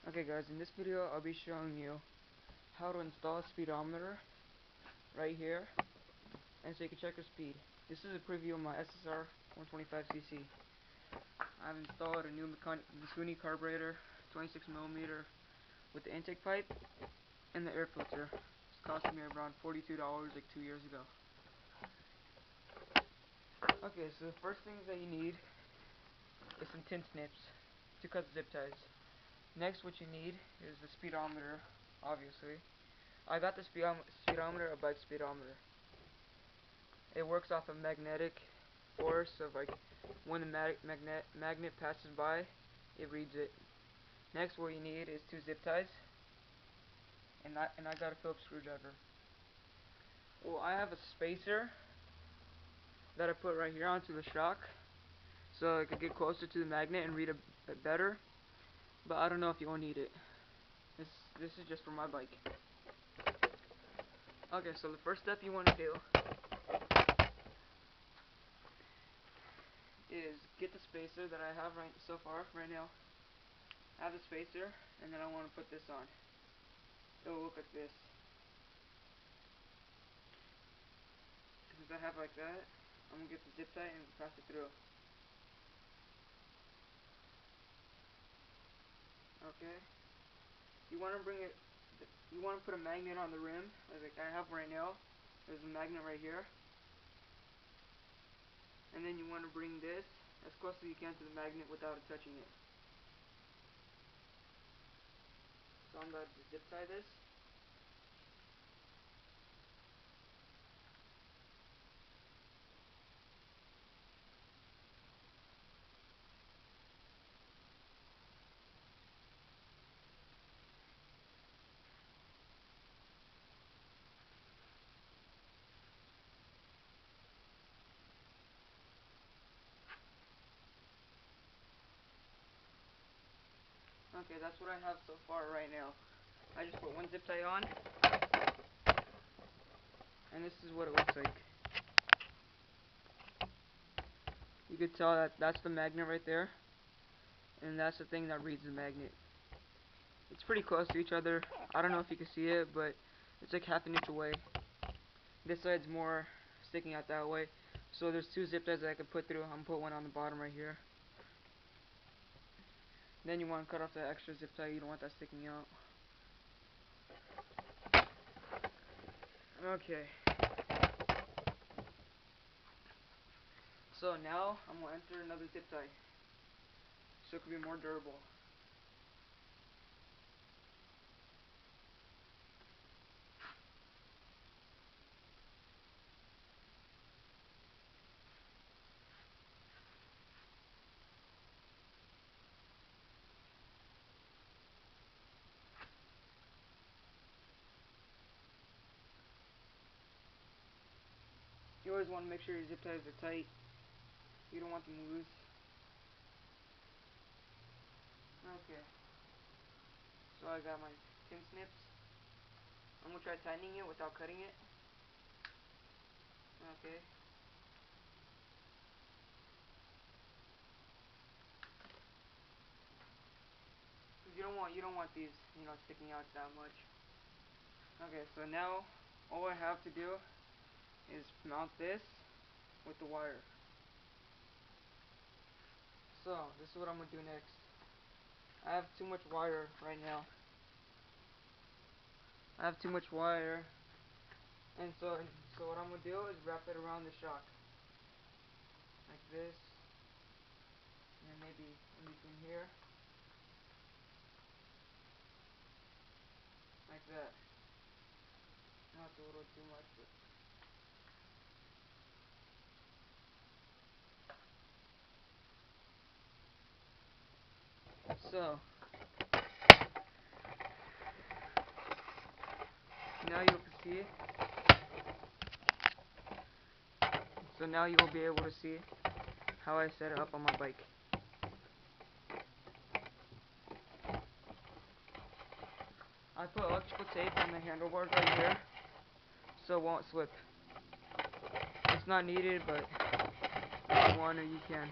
Okay guys, in this video I'll be showing you how to install a speedometer right here, and so you can check your speed. This is a preview of my SSR 125cc. I've installed a new Mikuni carburetor, 26mm, with the intake pipe and the air filter. It's costing me around $42 like 2 years ago. Okay, so the first things that you need is some tin snips to cut the zip ties. Next, what you need is the speedometer, obviously. I got the speedometer, a bike speedometer. It works off of magnetic force of like when the magnet passes by, it reads it. Next, what you need is 2 zip ties, and I got a Phillips screwdriver. Well, I have a spacer that I put right here onto the shock, so I could get closer to the magnet and read a bit better. But I don't know if you'll need it. This is just for my bike. Okay, so the first step you want to do is get the spacer that I have so far right now. I have the spacer, and then I want to put this on. It will look like this. Since I have like that, I'm gonna get the zip tie and pass it through. Okay. You want to put a magnet on the rim, like I have right now. There's a magnet right here. And then you want to bring this as close as you can to the magnet without touching it. So I'm about to zip tie this. Okay, that's what I have so far right now. I just put one zip tie on, and this is what it looks like. You can tell that that's the magnet right there, and that's the thing that reads the magnet. It's pretty close to each other. I don't know if you can see it, but it's like half an inch away. This side's more sticking out that way. So there's 2 zip ties that I could put through. I'm gonna put one on the bottom right here. Then you want to cut off that extra zip tie. You don't want that sticking out. Okay. So now I'm gonna enter another zip tie, so it could be more durable. You always want to make sure your zip ties are tight. You don't want them loose. Okay. So I got my tin snips. I'm gonna try tightening it without cutting it. Okay. You don't want these, sticking out that much. Okay, so now all I have to do is mount this with the wire. So this is what I'm gonna do next. I have too much wire right now. I have too much wire, and so what I'm gonna do is wrap it around the shock, like this, and then maybe in between here, like that. Not a little too much, but so now you can see. So now you will be able to see how I set it up on my bike. I put electrical tape on the handlebars right here, so it won't slip. It's not needed, but if you want to, you can.